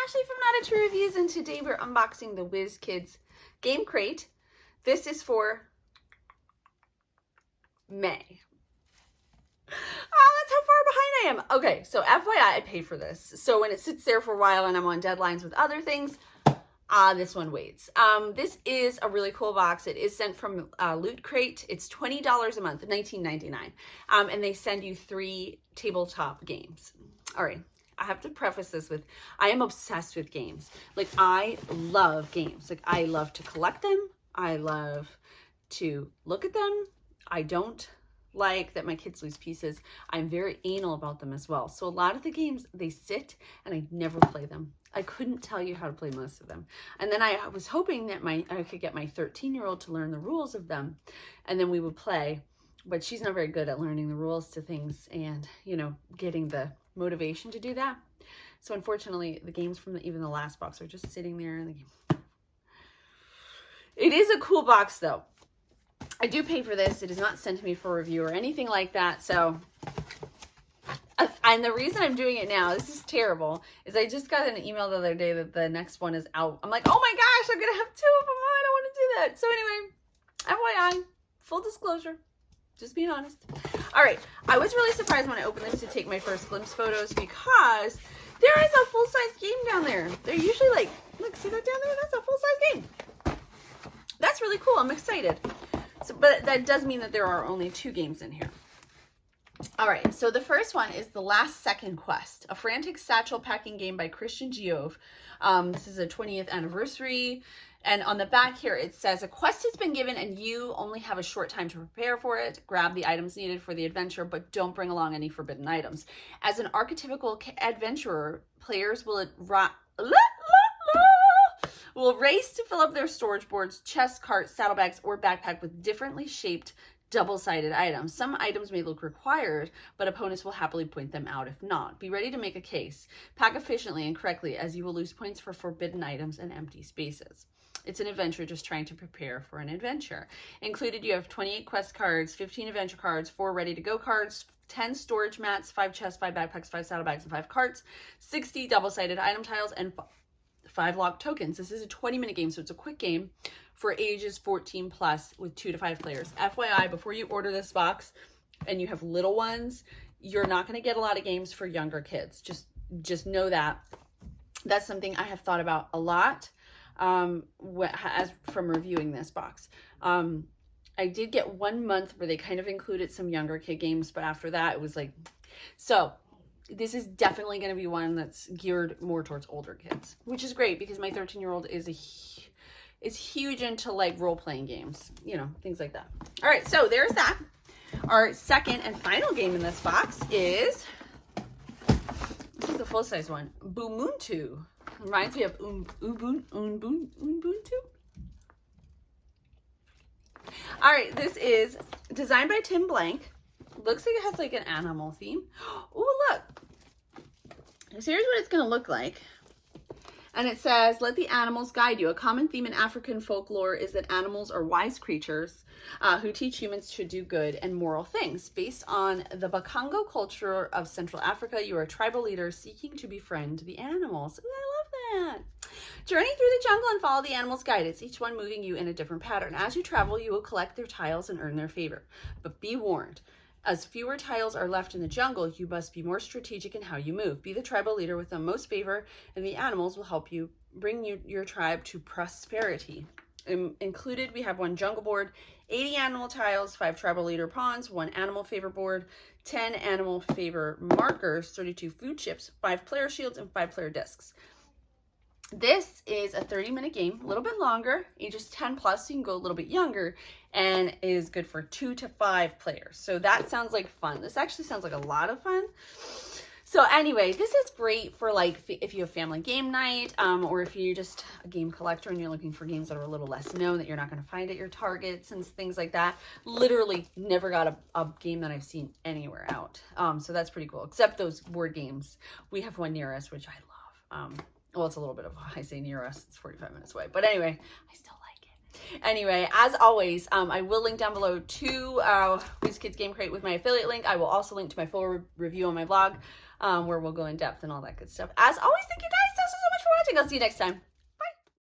Ashley from Not a True Reviews, and today we're unboxing the WizKids Game Crate. This is for May. Oh, that's how far behind I am. Okay, so FYI, I pay for this. So when it sits there for a while and I'm on deadlines with other things, this one waits. This is a really cool box. It is sent from Loot Crate. It's $20 a month, $19.99. And they send you 3 tabletop games. All right. I have to preface this with, I am obsessed with games. Like, I love games. Like, I love to collect them. I love to look at them. I don't like that my kids lose pieces. I'm very anal about them as well. So a lot of the games, they sit and I never play them. I couldn't tell you how to play most of them. And then I was hoping that I could get my 13-year-old to learn the rules of them, and then we would play. But she's not very good at learning the rules to things and, you know, getting the motivation to do that. So unfortunately, the games from even the last box are just sitting there in the game. It is a cool box though. I do pay for this. It is not sent to me for review or anything like that. So, and the reason I'm doing it now, this is terrible, is I just got an email the other day that the next one is out. I'm like, oh my gosh, I'm going to have 2 of them. Oh, I don't want to do that. So anyway, FYI, full disclosure. Just being honest. All right. I was really surprised when I opened this to take my first glimpse photos because there is a full-size game down there. They're usually like, look, see that down there? That's a full-size game. That's really cool. I'm excited. So, but that does mean that there are only 2 games in here. All right. So the first one is The Last Second Quest, a frantic satchel packing game by Christian Giove. This is a 20th anniversary. And on the back here, it says, a quest has been given and you only have a short time to prepare for it. Grab the items needed for the adventure, but don't bring along any forbidden items. As an archetypical adventurer, players will race to fill up their storage boards, chest, cart, saddlebags, or backpack with differently shaped double-sided items. Some items may look required, but opponents will happily point them out if not. Be ready to make a case. Pack efficiently and correctly, as you will lose points for forbidden items and empty spaces. It's an adventure just trying to prepare for an adventure. Included, you have 28 quest cards, 15 adventure cards, 4 ready-to-go cards, 10 storage mats, 5 chests, 5 backpacks, 5 saddlebags, and 5 carts, 60 double-sided item tiles, and 5 locked tokens. This is a 20-minute game, so it's a quick game for ages 14 plus with 2 to 5 players. FYI, before you order this box and you have little ones, you're not going to get a lot of games for younger kids. Just know that. That's something I have thought about a lot as from reviewing this box. I did get 1 month where they kind of included some younger kid games, but after that it was like, so this is definitely going to be one that's geared more towards older kids, which is great because my 13-year-old is huge into like role-playing games, you know, things like that. All right, so there's that. Our second and final game in this box is, this is the full-size one, Ubuntu. Reminds me of Ubuntu. All right, this is designed by Tim Blank. Looks like it has like an animal theme. Oh, look. So here's what it's going to look like. And it says, let the animals guide you. A common theme in African folklore is that animals are wise creatures who teach humans to do good and moral things. Based on the Bakongo culture of Central Africa, you are a tribal leader seeking to befriend the animals. Ooh, I love that. Journey through the jungle and follow the animals' guidance, each one moving you in a different pattern. As you travel, you will collect their tiles and earn their favor. But be warned, as fewer tiles are left in the jungle, you must be more strategic in how you move. Be the tribal leader with the most favor, and the animals will help you bring your tribe to prosperity. Included, we have 1 jungle board, 80 animal tiles, 5 tribal leader pawns, 1 animal favor board, 10 animal favor markers, 32 food chips, 5 player shields, and 5 player discs. This is a 30-minute game, a little bit longer, ages 10 plus, so you can go a little bit younger, and is good for 2 to 5 players. So that sounds like fun. This actually sounds like a lot of fun. So anyway, this is great for like if you have family game night, or if you're just a game collector and you're looking for games that are a little less known that you're not going to find at your Targets and things like that. Literally never got a game that I've seen anywhere out. So that's pretty cool, except those board games. We have one near us, which I love. Well, it's a little bit of, I say near us, it's 45 minutes away, but anyway, I still like it. Anyway, as always, I will link down below to WizKids Game Crate with my affiliate link. I will also link to my full review on my blog, where we'll go in depth and all that good stuff. As always, thank you guys so much for watching. think I'll see you next time.